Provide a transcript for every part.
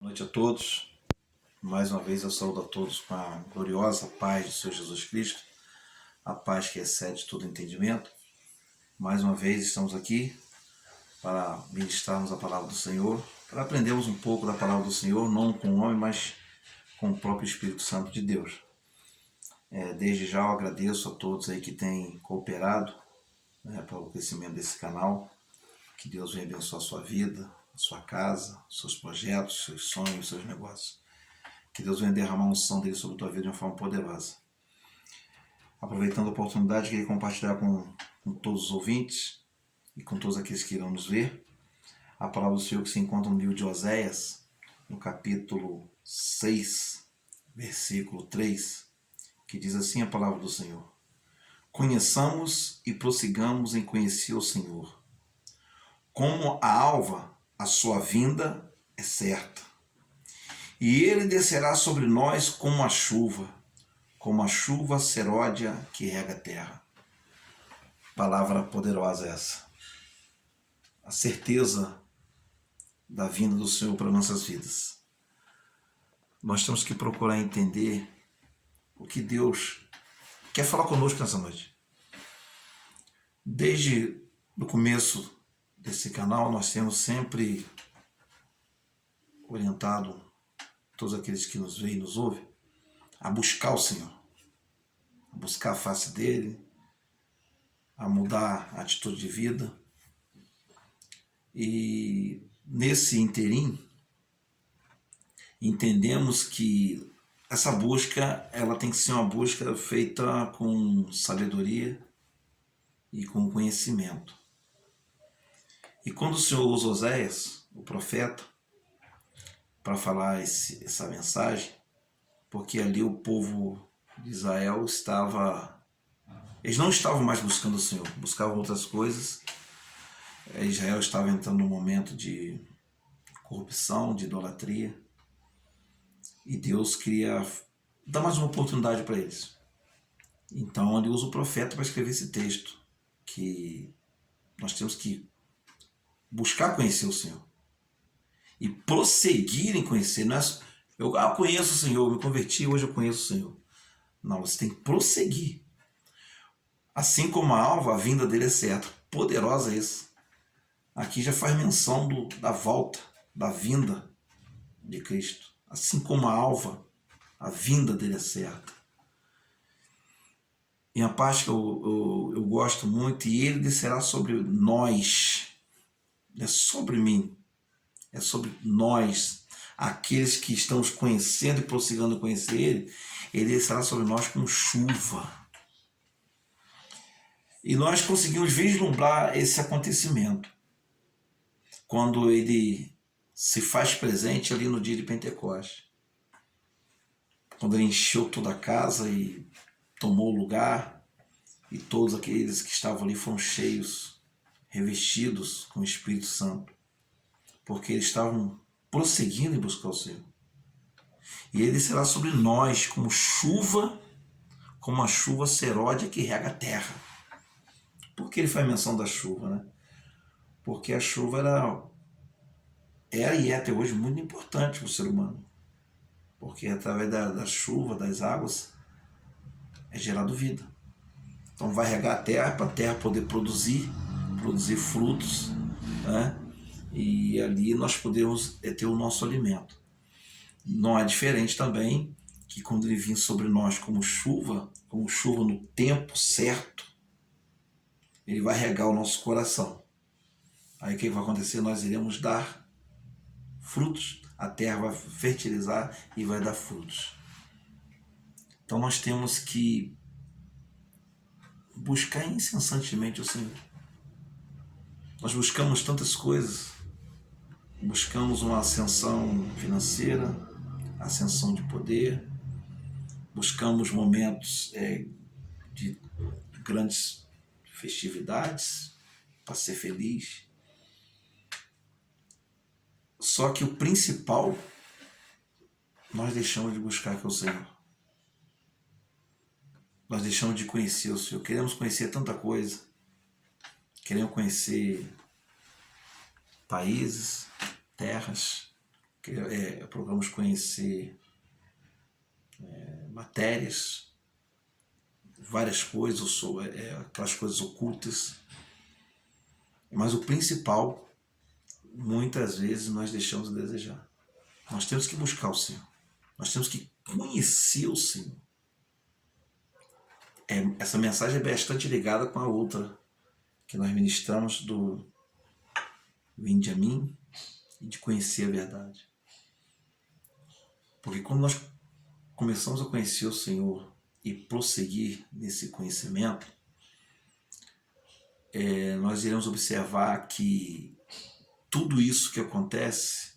Boa noite a todos. Mais uma vez eu saúdo a todos com a gloriosa paz do Senhor Jesus Cristo, a paz que excede todo entendimento. Mais uma vez estamos aqui para ministrarmos a palavra do Senhor, para aprendermos um pouco da palavra do Senhor, não com o homem, mas com o próprio Espírito Santo de Deus. Desde já eu agradeço a todos aí que têm cooperado para o crescimento desse canal. Que Deus venha abençoar a sua vida, a sua casa, seus projetos, seus sonhos, seus negócios. Que Deus venha derramar a unção dele sobre a tua vida de uma forma poderosa. Aproveitando a oportunidade, queria compartilhar com todos os ouvintes e com todos aqueles que irão nos ver a palavra do Senhor que se encontra no livro de Oséias, no capítulo 6, versículo 3, que diz assim a palavra do Senhor: Conheçamos e prossigamos em conhecer o Senhor. Como a alva, a sua vinda é certa. E ele descerá sobre nós como a chuva seródia que rega a terra. Palavra poderosa essa. A certeza da vinda do Senhor para nossas vidas. Nós temos que procurar entender o que Deus quer falar conosco nessa noite. Desde o começo desse canal, nós temos sempre orientado todos aqueles que nos veem e nos ouvem a buscar o Senhor, a buscar a face dele, a mudar a atitude de vida. E nesse interim, entendemos que essa busca ela tem que ser uma busca feita com sabedoria e com conhecimento. E quando o Senhor usa Oséias, o profeta, para falar essa mensagem, porque ali o povo de Israel eles não estavam mais buscando o Senhor, buscavam outras coisas. Israel estava entrando num momento de corrupção, de idolatria, e Deus queria dar mais uma oportunidade para eles. Então ele usa o profeta para escrever esse texto, que nós temos que buscar conhecer o Senhor e prosseguir em conhecer. Não é eu conheço o Senhor, eu me converti, hoje eu conheço o Senhor. Não, você tem que prosseguir. Assim como a alva, a vinda dele é certa. Poderosa isso. Aqui já faz menção da volta, da vinda de Cristo. Assim como a alva, a vinda dele é certa. E a parte que eu gosto muito, e ele descerá sobre nós. Não é sobre mim, é sobre nós, aqueles que estamos conhecendo e prosseguindo a conhecer ele descerá sobre nós como chuva. E nós conseguimos vislumbrar esse acontecimento quando ele se faz presente ali no dia de Pentecostes. Quando ele encheu toda a casa e tomou o lugar, e todos aqueles que estavam ali foram cheios, revestidos com o Espírito Santo, porque eles estavam prosseguindo em buscar o Senhor. E ele será sobre nós como a chuva seródia que rega a terra. Por que ele faz menção da chuva, né? Porque a chuva era e é até hoje muito importante para o ser humano. Porque através da chuva, das águas, é gerado vida. Então vai regar a terra para a terra poder produzir frutos, né? E ali nós podemos ter o nosso alimento. Não é diferente também que quando ele vir sobre nós como chuva no tempo certo, ele vai regar o nosso coração. Aí o que vai acontecer? Nós iremos dar frutos, a terra vai fertilizar e vai dar frutos. Então nós temos que buscar incessantemente o Senhor. Nós buscamos tantas coisas, buscamos uma ascensão financeira, ascensão de poder, buscamos momentos de grandes festividades para ser feliz. Só que o principal nós deixamos de buscar, que é o Senhor. Nós deixamos de conhecer o Senhor. Queremos conhecer tanta coisa. Queremos conhecer países, terras, procuramos conhecer matérias, várias coisas, aquelas coisas ocultas, mas o principal, muitas vezes nós deixamos a desejar. Nós temos que buscar o Senhor, nós temos que conhecer o Senhor. Essa mensagem é bastante ligada com a outra que nós ministramos do Vinde a mim e de conhecer a verdade. Porque quando nós começamos a conhecer o Senhor e prosseguir nesse conhecimento, nós iremos observar que tudo isso que acontece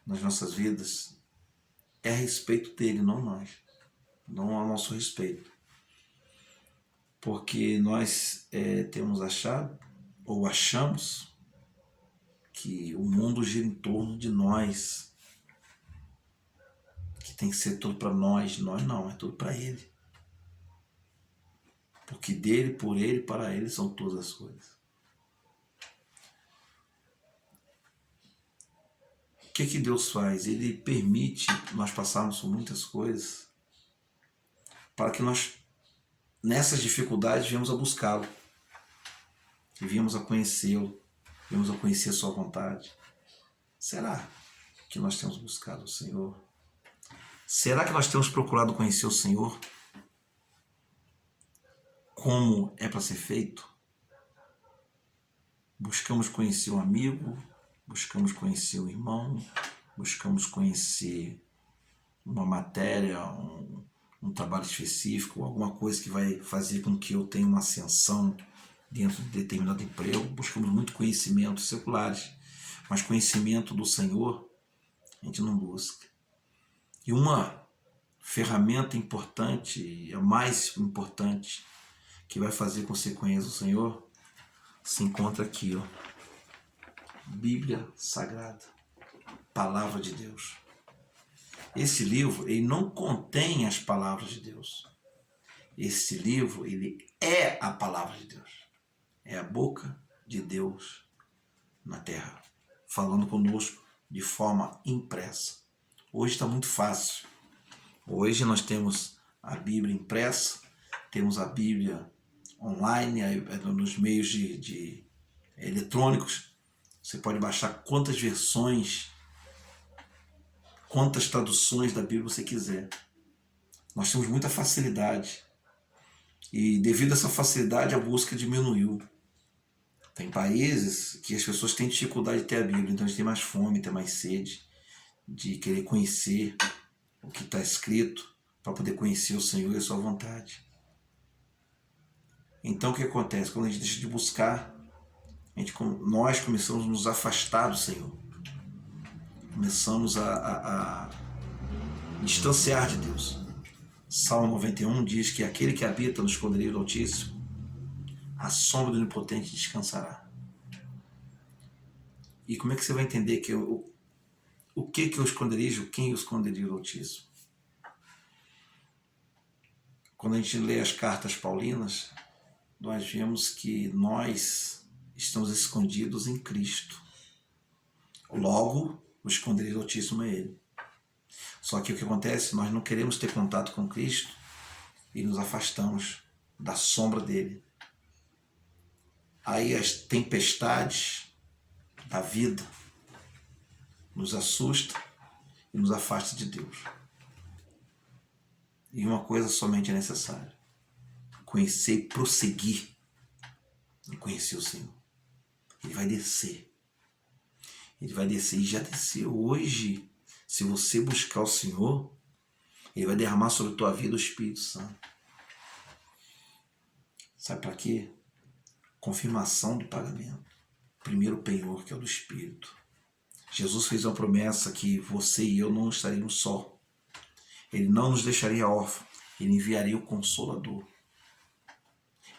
nas nossas vidas é a respeito dele, não nós, não a nosso respeito. Porque nós temos achado, ou achamos, que o mundo gira em torno de nós, que tem que ser tudo para nós não, é tudo para Ele. Porque dele, por Ele, para Ele são todas as coisas. O que Deus faz? Ele permite nós passarmos por muitas coisas para que nós, nessas dificuldades, viemos a buscá-lo, e viemos a conhecê-lo, viemos a conhecer a sua vontade. Será que nós temos buscado o Senhor? Será que nós temos procurado conhecer o Senhor como é para ser feito? Buscamos conhecer um amigo, buscamos conhecer um irmão, buscamos conhecer uma matéria, um trabalho específico, alguma coisa que vai fazer com que eu tenha uma ascensão dentro de determinado emprego. Buscamos muito conhecimentos seculares, mas conhecimento do Senhor a gente não busca. E uma ferramenta importante, a mais importante, que vai fazer com que você conheça o Senhor, se encontra aqui, ó. Bíblia Sagrada, Palavra de Deus. Esse livro, ele não contém as palavras de Deus. Esse livro, ele é a Palavra de Deus. É a boca de Deus na terra, falando conosco de forma impressa. Hoje está muito fácil. Hoje nós temos a Bíblia impressa, temos a Bíblia online, nos meios de eletrônicos. Você pode baixar quantas versões, quantas traduções da Bíblia você quiser. Nós temos muita facilidade. E devido a essa facilidade, a busca diminuiu. Tem países que as pessoas têm dificuldade de ter a Bíblia, então eles têm mais fome, têm mais sede de querer conhecer o que está escrito, para poder conhecer o Senhor e a sua vontade. Então o que acontece? Quando a gente deixa de buscar, nós começamos a nos afastar do Senhor. Começamos a distanciar de Deus. Salmo 91 diz que aquele que habita no esconderijo do Altíssimo, a sombra do Onipotente descansará. E como é que você vai entender que o que é o esconderijo? Quem é o esconderijo do Altíssimo? Quando a gente lê as cartas paulinas, nós vemos que nós estamos escondidos em Cristo. Logo, o esconderijo do Altíssimo é Ele. Só que o que acontece? Nós não queremos ter contato com Cristo e nos afastamos da sombra dele. Aí as tempestades da vida nos assustam e nos afastam de Deus. E uma coisa somente é necessária: conhecer e prosseguir em conhecer o Senhor. Ele vai descer. Ele vai descer e já desceu. Hoje, se você buscar o Senhor, Ele vai derramar sobre a tua vida o Espírito Santo. Sabe para quê? Confirmação do pagamento. Primeiro penhor, que é o do Espírito. Jesus fez uma promessa que você e eu não estaríamos só. Ele não nos deixaria órfãos. Ele enviaria o Consolador.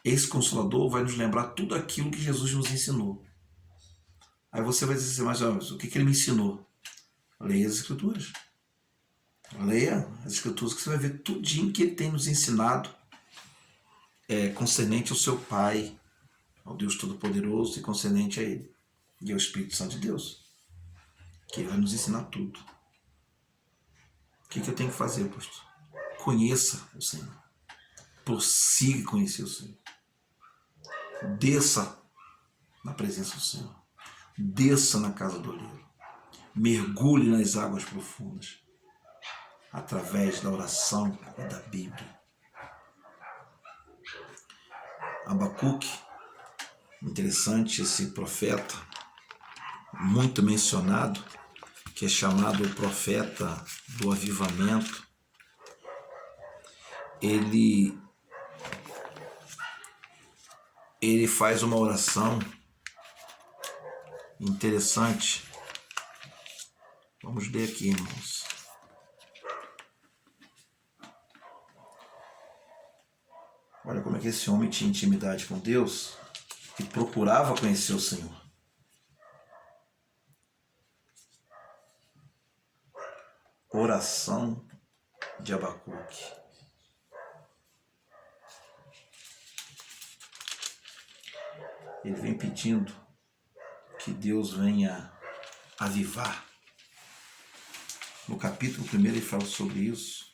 Esse Consolador vai nos lembrar tudo aquilo que Jesus nos ensinou. Aí você vai dizer assim, mas o que ele me ensinou? Leia as Escrituras. Leia as Escrituras que você vai ver tudinho que ele tem nos ensinado concernente ao seu Pai, ao Deus Todo-Poderoso, e concernente a Ele e ao Espírito Santo de Deus. que ele vai nos ensinar tudo. O que eu tenho que fazer, pastor? Conheça o Senhor. Prossiga conhecer o Senhor. Desça na presença do Senhor. Desça na casa do oleiro. Mergulhe nas águas profundas. Através da oração e da Bíblia. Abacuque, interessante esse profeta, muito mencionado, que é chamado o profeta do avivamento. Ele faz uma oração interessante. Vamos ler aqui, irmãos. Olha como é que esse homem tinha intimidade com Deus e procurava conhecer o Senhor. Oração de Abacuque. Ele vem pedindo que Deus venha avivar. No capítulo 1 ele fala sobre isso.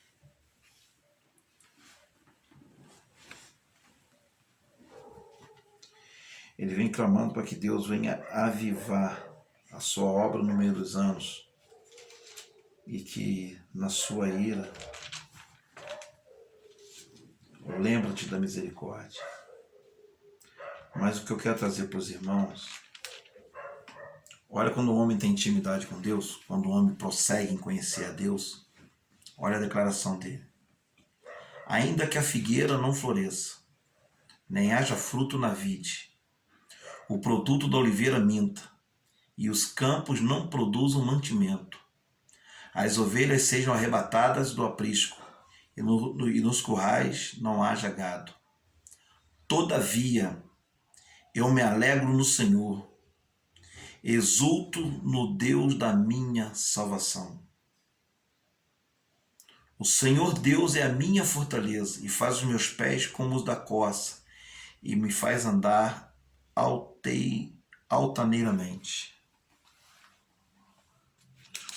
Ele vem clamando para que Deus venha avivar a sua obra no meio dos anos e que na sua ira lembra-te da misericórdia. Mas o que eu quero trazer para os irmãos, olha quando o homem tem intimidade com Deus, quando o homem prossegue em conhecer a Deus, olha a declaração dele. Ainda que a figueira não floresça, nem haja fruto na vide, o produto da oliveira minta, e os campos não produzam mantimento, as ovelhas sejam arrebatadas do aprisco, e nos currais não haja gado. Todavia, eu me alegro no Senhor, exulto no Deus da minha salvação. O Senhor Deus é a minha fortaleza, e faz os meus pés como os da corça, e me faz andar altaneiramente.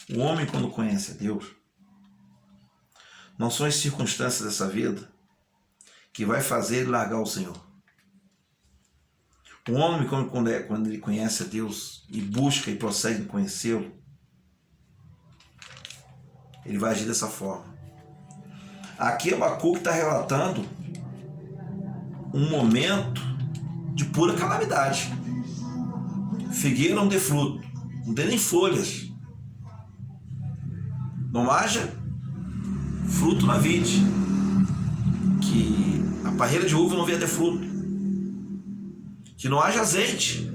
O homem, quando conhece a Deus, não são as circunstâncias dessa vida que vai fazer ele largar o Senhor. O homem, quando ele conhece a Deus e busca e prossegue em conhecê-lo, ele vai agir dessa forma. Aqui Abacuque está relatando um momento de pura calamidade. Figueira não dê fruto, não dê nem folhas. Não haja fruto na vide. Que a parreira de uva não venha ter fruto. Que não haja azeite.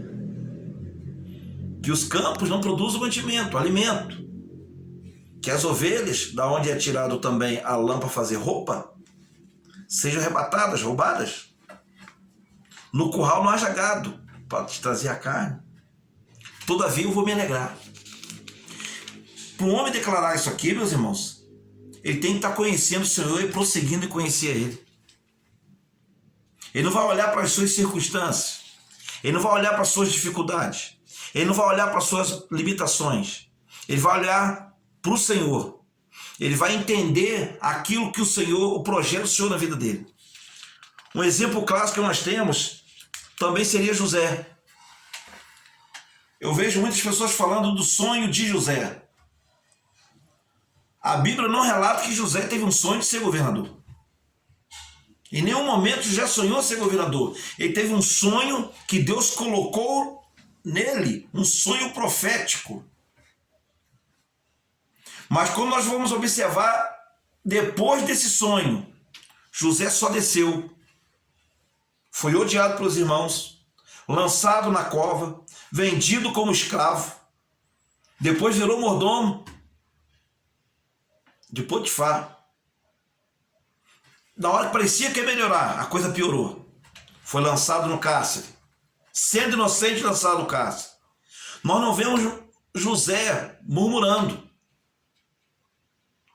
Que os campos não produzam mantimento, alimento. Que as ovelhas, da onde é tirado também a lã para fazer roupa, sejam arrebatadas, roubadas. No curral não haja gado para te trazer a carne. Todavia eu vou me alegrar. Para um homem declarar isso aqui, meus irmãos, ele tem que estar conhecendo o Senhor e prosseguindo em conhecer Ele. Ele não vai olhar para as suas circunstâncias. Ele não vai olhar para as suas dificuldades. Ele não vai olhar para as suas limitações. Ele vai olhar para o Senhor. Ele vai entender aquilo que o Senhor, o projeto do Senhor na vida dele. Um exemplo clássico que nós temos também seria José. Eu vejo muitas pessoas falando do sonho de José. A Bíblia não relata que José teve um sonho de ser governador. Em nenhum momento José sonhou ser governador. Ele teve um sonho que Deus colocou nele, um sonho profético. Mas quando nós vamos observar, depois desse sonho, José só desceu. Foi odiado pelos irmãos, lançado na cova, vendido como escravo. Depois virou mordomo de Potifar. Na hora que parecia que ia melhorar, a coisa piorou. Foi lançado no cárcere. Sendo inocente, lançado no cárcere. Nós não vemos José murmurando.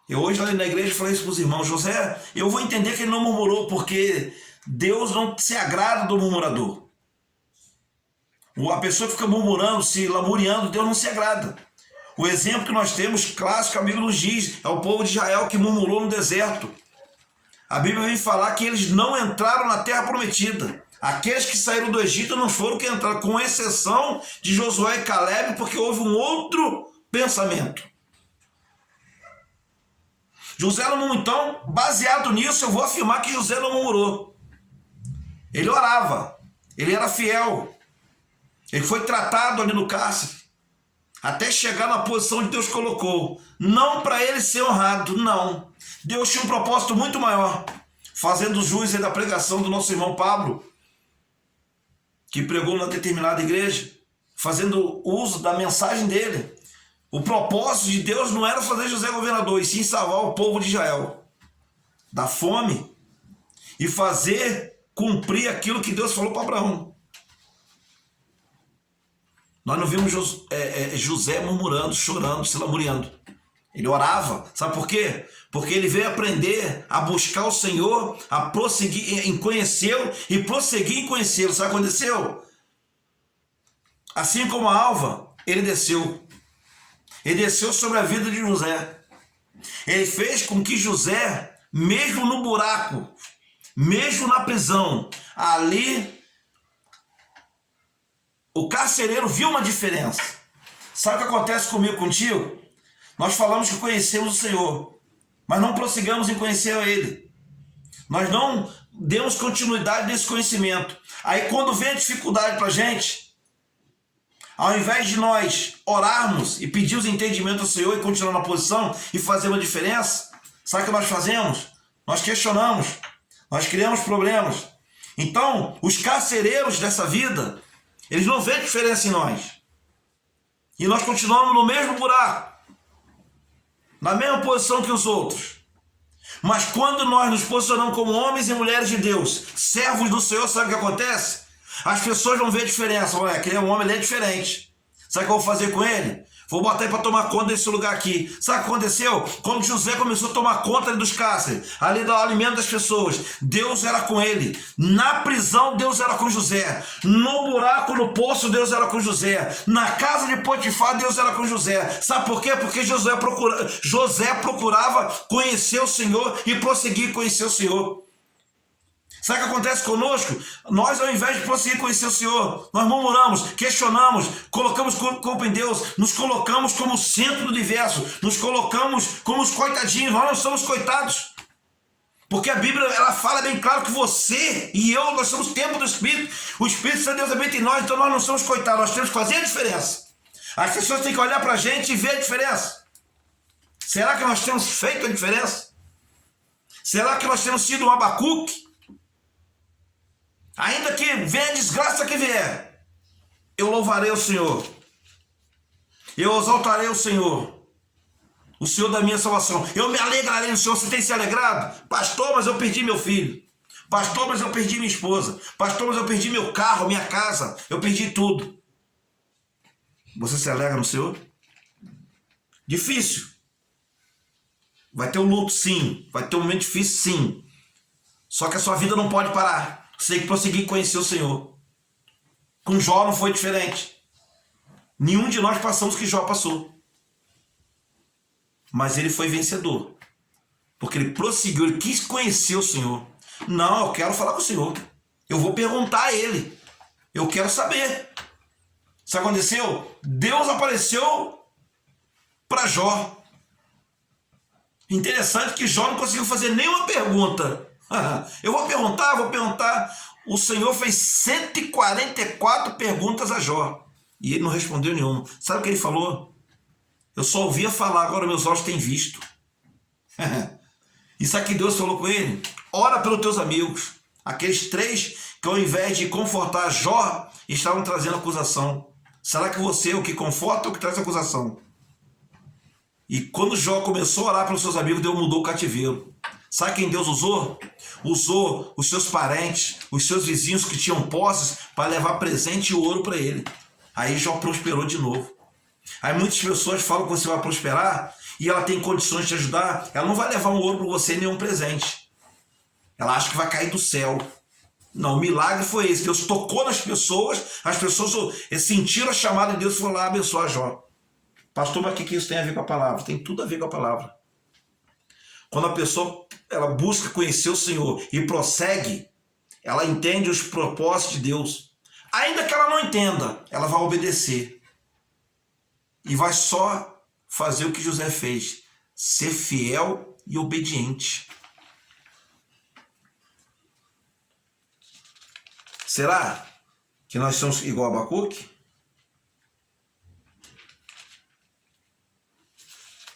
Eu hoje ali na igreja falei isso para os irmãos. José, eu vou entender que ele não murmurou, porque Deus não se agrada do murmurador. A pessoa que fica murmurando, se lamuriando, Deus não se agrada. O exemplo que nós temos, clássico, a Bíblia nos diz, é o povo de Israel que murmurou no deserto. A Bíblia vem falar que eles não entraram na terra prometida. Aqueles que saíram do Egito não foram que entraram, com exceção de Josué e Caleb, porque houve um outro pensamento. José não murmurou. Então, baseado nisso, eu vou afirmar que José não murmurou. Ele orava, ele era fiel, ele foi tratado ali no cárcere, até chegar na posição que Deus colocou. Não para ele ser honrado, não. Deus tinha um propósito muito maior, fazendo jus da pregação do nosso irmão Pablo, que pregou numa determinada igreja, fazendo uso da mensagem dele. O propósito de Deus não era fazer José governador, e sim salvar o povo de Israel da fome e fazer cumprir aquilo que Deus falou para Abraão. Nós não vimos José murmurando, chorando, se lamuriando. Ele orava. Sabe por quê? Porque ele veio aprender a buscar o Senhor, a prosseguir em conhecê-lo e prosseguir em conhecê-lo. Sabe o que aconteceu? Assim como a alva, ele desceu. Ele desceu sobre a vida de José. Ele fez com que José, mesmo no buraco, mesmo na prisão, ali, o carcereiro viu uma diferença. Sabe o que acontece comigo, contigo? Nós falamos que conhecemos o Senhor, mas não prossigamos em conhecer a Ele. Nós não demos continuidade nesse conhecimento. Aí quando vem a dificuldade para a gente, ao invés de nós orarmos e pedirmos entendimento ao Senhor e continuar na posição e fazer uma diferença, sabe o que nós fazemos? Nós questionamos, nós criamos problemas. Então, os carcereiros dessa vida, eles não veem diferença em nós. E nós continuamos no mesmo buraco, na mesma posição que os outros. Mas quando nós nos posicionamos como homens e mulheres de Deus, servos do Senhor, sabe o que acontece? As pessoas vão ver a diferença. Olha, aquele é um homem, ele é diferente. Sabe o que eu vou fazer com ele? Vou botar ele para tomar conta desse lugar aqui. Sabe o que aconteceu? Quando José começou a tomar conta ali dos cárceres, ali do alimento das pessoas, Deus era com ele. Na prisão, Deus era com José. No buraco, no poço, Deus era com José. Na casa de Potifar, Deus era com José. Sabe por quê? Porque José procurava conhecer o Senhor e prosseguir conhecer o Senhor. Sabe o que acontece conosco? Nós, ao invés de prosseguir conhecer o Senhor, nós murmuramos, questionamos, colocamos culpa em Deus, nos colocamos como centro do universo, nos colocamos como os coitadinhos. Nós não somos coitados. Porque a Bíblia, ela fala bem claro que você e eu, nós somos templo do Espírito. O Espírito de Deus habita em nós, então nós não somos coitados, nós temos que fazer a diferença. As pessoas têm que olhar para a gente e ver a diferença. Será que nós temos feito a diferença? Será que nós temos sido um Abacuque? Ainda que venha a desgraça que vier, eu louvarei o Senhor, eu exaltarei o Senhor da minha salvação. Eu me alegrarei no Senhor. Você tem se alegrado? Pastor, mas eu perdi meu filho. Pastor, mas eu perdi minha esposa. Pastor, mas eu perdi meu carro, minha casa. Eu perdi tudo. Você se alegra no Senhor? Difícil. Vai ter um luto, sim. Vai ter um momento difícil, sim. Só que a sua vida não pode parar. Você tem que prosseguir conhecer o Senhor. Com Jó não foi diferente. Nenhum de nós passamos o que Jó passou. Mas ele foi vencedor. Porque ele prosseguiu, ele quis conhecer o Senhor. Não, eu quero falar com o Senhor. Eu vou perguntar a ele. Eu quero saber. Sabe o que aconteceu? Deus apareceu para Jó. Interessante que Jó não conseguiu fazer nenhuma pergunta. Eu vou perguntar. O Senhor fez 144 perguntas a Jó. E ele não respondeu nenhuma. Sabe o que ele falou? Eu só ouvia falar, agora meus olhos têm visto. E sabe que Deus falou com ele? Ora pelos teus amigos. Aqueles 3 que ao invés de confortar Jó, estavam trazendo acusação. Será que você é o que conforta ou o que traz acusação? E quando Jó começou a orar pelos seus amigos, Deus mudou o cativeiro. Sabe quem Deus usou? Usou os seus parentes, os seus vizinhos que tinham posses para levar presente e ouro para ele. Aí Jó prosperou de novo. Aí muitas pessoas falam que você vai prosperar e ela tem condições de te ajudar. Ela não vai levar um ouro para você nem um presente. Ela acha que vai cair do céu. Não, o milagre foi esse. Deus tocou nas pessoas, as pessoas sentiram a chamada de Deus e foram lá abençoar Jó. Pastor, mas o que isso tem a ver com a palavra? Tem tudo a ver com a palavra. Quando a pessoa ela busca conhecer o Senhor e prossegue, ela entende os propósitos de Deus. Ainda que ela não entenda, ela vai obedecer. E vai só fazer o que José fez. Ser fiel e obediente. Será que nós somos igual a Abacuque?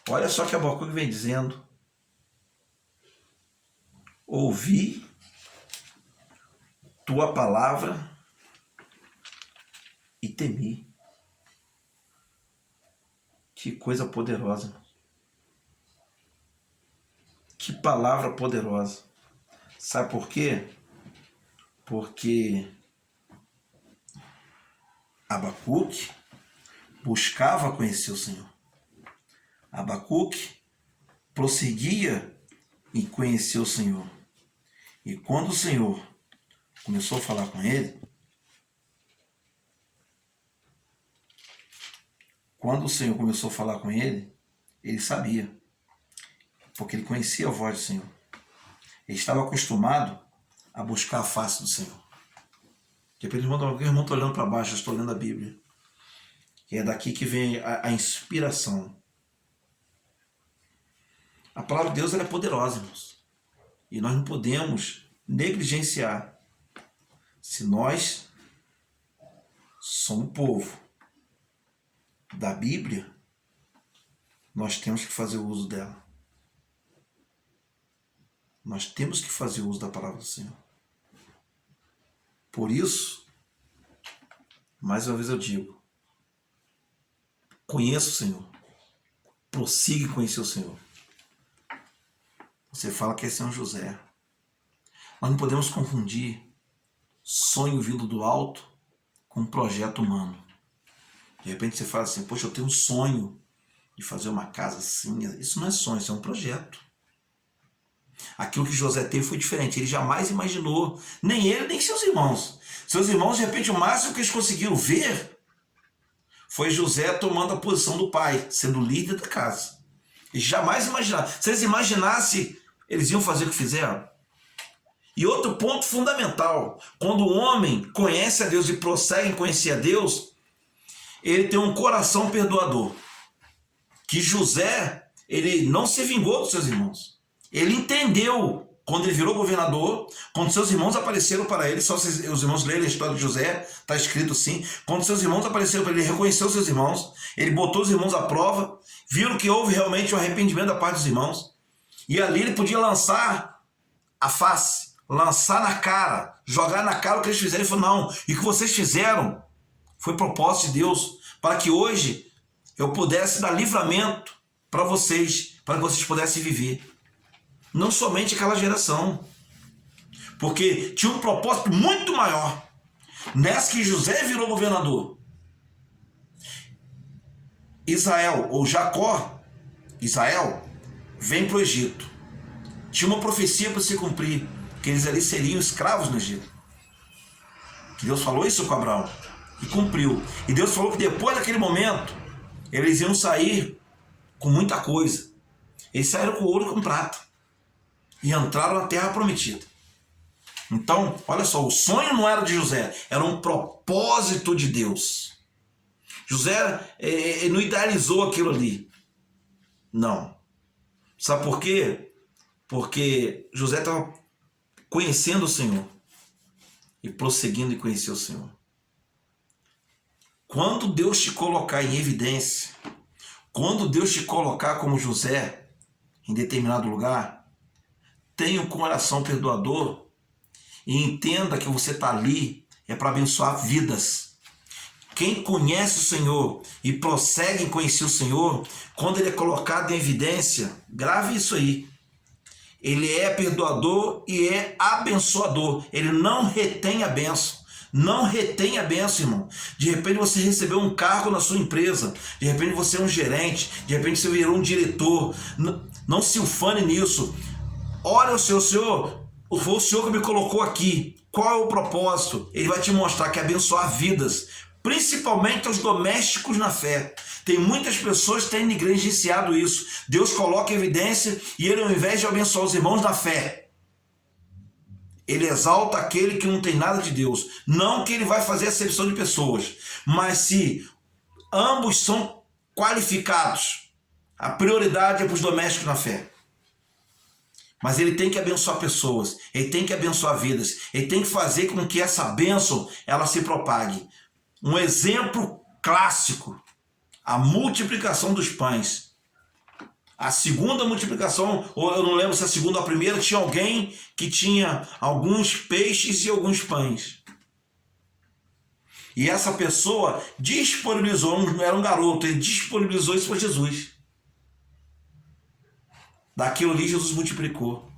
Olha só o que Abacuque vem dizendo. Ouvi tua palavra e temi. Que coisa poderosa. Que palavra poderosa. Sabe por quê? Porque Abacuque buscava conhecer o Senhor. Abacuque prosseguia em conhecer o Senhor. E quando o Senhor começou a falar com ele, ele sabia, porque ele conhecia a voz do Senhor. Ele estava acostumado a buscar a face do Senhor. De repente, o irmão está olhando para baixo, eu estou lendo a Bíblia. E é daqui que vem a inspiração. A palavra de Deus ela é poderosa, irmãos. E nós não podemos negligenciar. Se nós somos povo da Bíblia, nós temos que fazer o uso dela. Nós temos que fazer o uso da palavra do Senhor. Por isso, mais uma vez eu digo, conheça o Senhor. Prossiga em conhecer o Senhor. Você fala que esse é um José. Nós não podemos confundir sonho vindo do alto com um projeto humano. De repente você fala assim, poxa, eu tenho um sonho de fazer uma casa assim. Isso não é sonho, isso é um projeto. Aquilo que José teve foi diferente. Ele jamais imaginou, nem ele, nem seus irmãos. Seus irmãos, de repente, o máximo que eles conseguiram ver foi José tomando a posição do pai, sendo líder da casa. Eles jamais imaginaram. Se eles imaginassem, eles iam fazer o que fizeram. E outro ponto fundamental, quando o homem conhece a Deus e prossegue em conhecer a Deus, ele tem um coração perdoador. Que José, ele não se vingou dos seus irmãos. Ele entendeu, quando ele virou governador, quando seus irmãos apareceram para ele, só se os irmãos lerem a história de José, está escrito assim, quando seus irmãos apareceram para ele, ele reconheceu seus irmãos, ele botou os irmãos à prova, viram que houve realmente um arrependimento da parte dos irmãos, e ali ele podia lançar a face, lançar na cara, jogar na cara o que eles fizeram. Ele falou, não, e o que vocês fizeram foi propósito de Deus, para que hoje eu pudesse dar livramento para que vocês pudessem viver. Não somente aquela geração, porque tinha um propósito muito maior. Nessa que José virou governador, Israel, ou Jacó, Israel, vem para o Egito. Tinha uma profecia para se cumprir, que eles ali seriam escravos no Egito. Que Deus falou isso com Abraão, e cumpriu. E Deus falou que depois daquele momento, eles iam sair com muita coisa. Eles saíram com ouro e com prata. E entraram na terra prometida. Então, olha só, o sonho não era de José, era um propósito de Deus. José não idealizou aquilo ali. Não. Sabe por quê? Porque José estava conhecendo o Senhor e prosseguindo em conhecer o Senhor. Quando Deus te colocar em evidência, quando Deus te colocar como José em determinado lugar, tenha um coração perdoador e entenda que você está ali é para abençoar vidas. Quem conhece o Senhor e prossegue em conhecer o Senhor, quando ele é colocado em evidência, grave isso aí. Ele é perdoador e é abençoador. Ele não retém a bênção. Não retém a bênção, irmão. De repente você recebeu um cargo na sua empresa. De repente você é um gerente. De repente você virou um diretor. Não se ufane nisso. Olha o Senhor, foi o Senhor que me colocou aqui. Qual é o propósito? Ele vai te mostrar que é abençoar vidas, principalmente os domésticos na fé. Tem muitas pessoas que têm negligenciado isso. Deus coloca em evidência e ele, ao invés de abençoar os irmãos na fé, ele exalta aquele que não tem nada de Deus. Não que ele vai fazer acepção de pessoas, mas se ambos são qualificados, a prioridade é para os domésticos na fé. Mas ele tem que abençoar pessoas, ele tem que abençoar vidas, ele tem que fazer com que essa bênção ela se propague. Um exemplo clássico, a multiplicação dos pães. A segunda multiplicação, ou eu não lembro se a segunda ou a primeira, tinha alguém que tinha alguns peixes e alguns pães. E essa pessoa disponibilizou, não era um garoto, ele disponibilizou isso para Jesus. Daquilo ali Jesus multiplicou.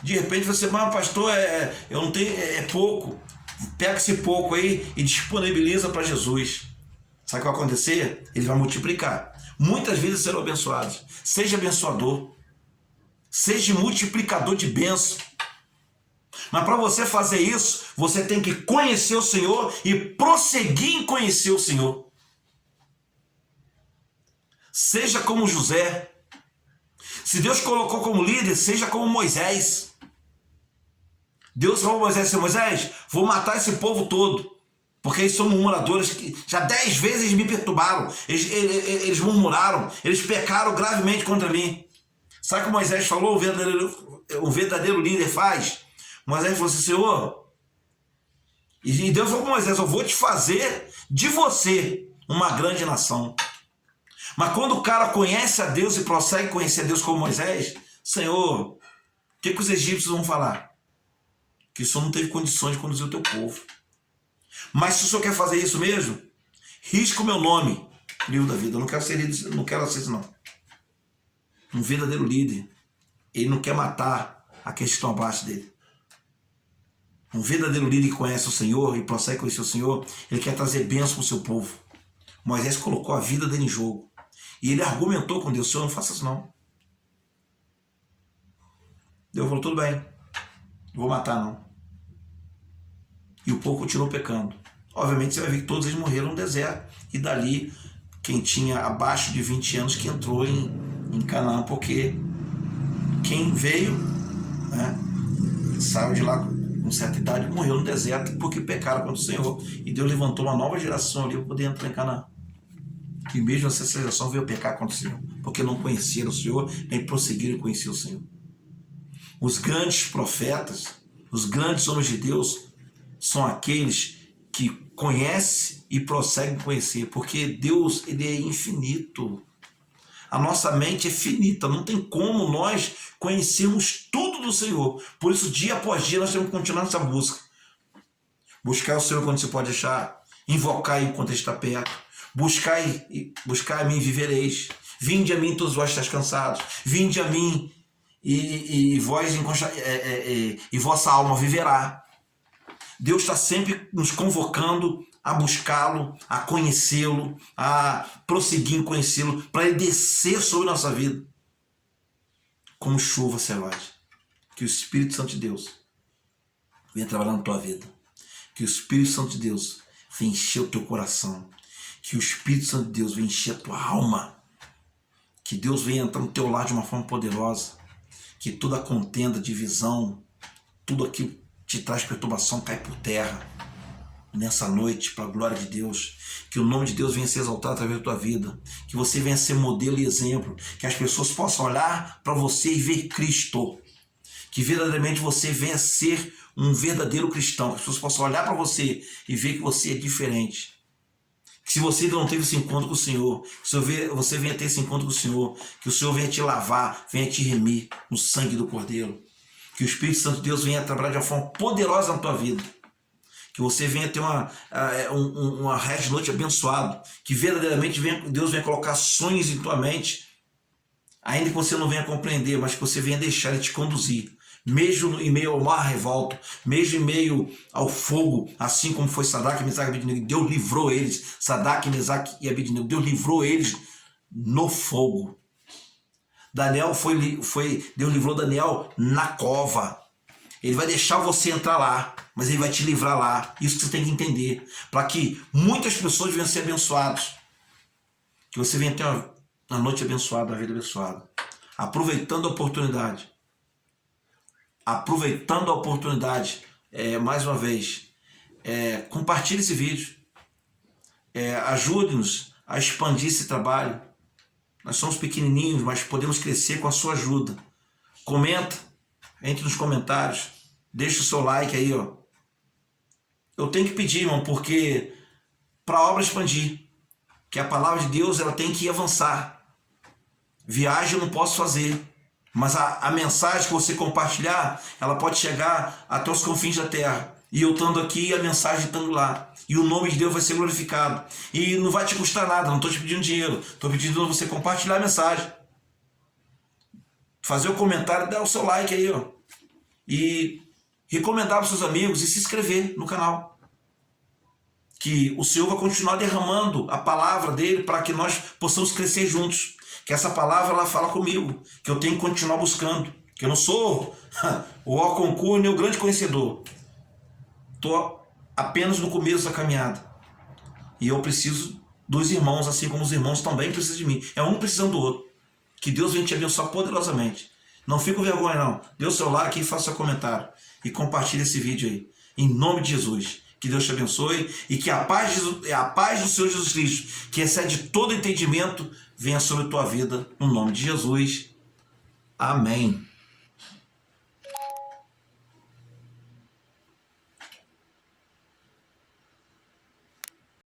De repente você, mas pastor, eu não tenho, é pouco. Pega esse pouco aí e disponibiliza para Jesus. Sabe o que vai acontecer? Ele vai multiplicar. Muitas vidas serão abençoadas. Seja abençoador. Seja multiplicador de bênção. Mas para você fazer isso, você tem que conhecer o Senhor e prosseguir em conhecer o Senhor. Seja como José. Se Deus colocou como líder, seja como Moisés. Deus falou a Moisés, Moisés, vou matar esse povo todo. Porque eles são murmuradores que já 10 vezes me perturbaram. Eles murmuraram, eles pecaram gravemente contra mim. Sabe o que Moisés falou? O verdadeiro líder faz? Moisés falou assim, Senhor, e Deus falou para Moisés, eu vou te fazer de você uma grande nação. Mas quando o cara conhece a Deus e prossegue conhecer a Deus como Moisés, Senhor, o que os egípcios vão falar? Que o Senhor não teve condições de conduzir o teu povo. Mas se o Senhor quer fazer isso mesmo, risca o meu nome, livro da vida. Eu não quero ser líder, não quero ser isso não. Um verdadeiro líder, ele não quer matar aqueles que estão abaixo dele. Um verdadeiro líder que conhece o Senhor e prossegue conhecer o Senhor, ele quer trazer bênção para o seu povo. Moisés colocou a vida dele em jogo. E ele argumentou com Deus, Senhor, não faça isso não. Deus falou, tudo bem, não vou matar não. E o povo continuou pecando. Obviamente você vai ver que todos eles morreram no deserto. E dali, quem tinha abaixo de 20 anos que entrou em Canaã, porque quem veio, né, saiu de lá com certa idade, morreu no deserto porque pecaram contra o Senhor. E Deus levantou uma nova geração ali para poder entrar em Canaã. E mesmo essa geração veio pecar contra o Senhor, porque não conheceram o Senhor, nem prosseguiram em conhecer o Senhor. Os grandes profetas, os grandes homens de Deus, são aqueles que conhecem e prosseguem conhecer, porque Deus, ele é infinito. A nossa mente é finita, não tem como nós conhecermos tudo do Senhor. Por isso, dia após dia, nós temos que continuar nessa busca. Buscar o Senhor quando você pode achar, invocar enquanto Ele está perto. Buscar a mim e vivereis. Vinde a mim todos vós estáis cansados. Vinde a mim e vossa alma viverá. Deus está sempre nos convocando a buscá-lo, a conhecê-lo, a prosseguir em conhecê-lo, para ele descer sobre nossa vida como chuva selvagem. Que o Espírito Santo de Deus venha trabalhar na tua vida. Que o Espírito Santo de Deus venha encher o teu coração. Que o Espírito Santo de Deus venha encher a tua alma. Que Deus venha entrar no teu lar de uma forma poderosa. Que toda a contenda, divisão, tudo aquilo que te traz perturbação cai por terra. Nessa noite, para a glória de Deus. Que o nome de Deus venha ser exaltado através da tua vida. Que você venha ser modelo e exemplo. Que as pessoas possam olhar para você e ver Cristo. Que verdadeiramente você venha ser um verdadeiro cristão. Que as pessoas possam olhar para você e ver que você é diferente. Que se você ainda não teve esse encontro com o Senhor, que você venha ter esse encontro com o Senhor. Que o Senhor venha te lavar, venha te remir no sangue do Cordeiro. Que o Espírito Santo de Deus venha trabalhar de uma forma poderosa na tua vida. Que você venha ter uma resto de noite abençoado. Que verdadeiramente Deus venha colocar sonhos em tua mente. Ainda que você não venha compreender, mas que você venha deixar Ele te conduzir. Mesmo em meio ao mar revolto, mesmo em meio ao fogo, assim como foi Sadraque, Mesaque e Abednego. Deus livrou eles. Sadraque, Mesaque e Abednego. Deus livrou eles no fogo. Deus livrou Daniel na cova. Ele vai deixar você entrar lá, mas Ele vai te livrar lá. Isso que você tem que entender. Para que muitas pessoas venham ser abençoadas. Que você venha ter uma noite abençoada, uma vida abençoada. Aproveitando a oportunidade. Aproveitando a oportunidade, mais uma vez, compartilhe esse vídeo. Ajude-nos a expandir esse trabalho. Nós somos pequenininhos, mas podemos crescer com a sua ajuda. Comenta, entre nos comentários, deixa o seu like aí, ó. Eu tenho que pedir, irmão, porque para a obra expandir, que a palavra de Deus ela tem que avançar. Viagem eu não posso fazer, mas a mensagem que você compartilhar, ela pode chegar até os confins da terra. E eu estando aqui, a mensagem estando lá. E o nome de Deus vai ser glorificado. E não vai te custar nada, não estou te pedindo dinheiro. Estou pedindo você compartilhar a mensagem. Fazer o comentário e dar o seu like aí, ó. E recomendar para os seus amigos e se inscrever no canal. Que o Senhor vai continuar derramando a palavra dele para que nós possamos crescer juntos. Que essa palavra ela fala comigo, que eu tenho que continuar buscando. Que eu não sou o ó concurso nem o grande conhecedor. Estou apenas no começo da caminhada. E eu preciso dos irmãos, assim como os irmãos também precisam de mim. É um precisando do outro. Que Deus venha te abençoar poderosamente. Não fique com vergonha não. Dê o seu like e faça seu comentário. E compartilhe esse vídeo aí. Em nome de Jesus. Que Deus te abençoe. E que a paz do Senhor Jesus Cristo, que excede todo entendimento, venha sobre a tua vida. No nome de Jesus. Amém.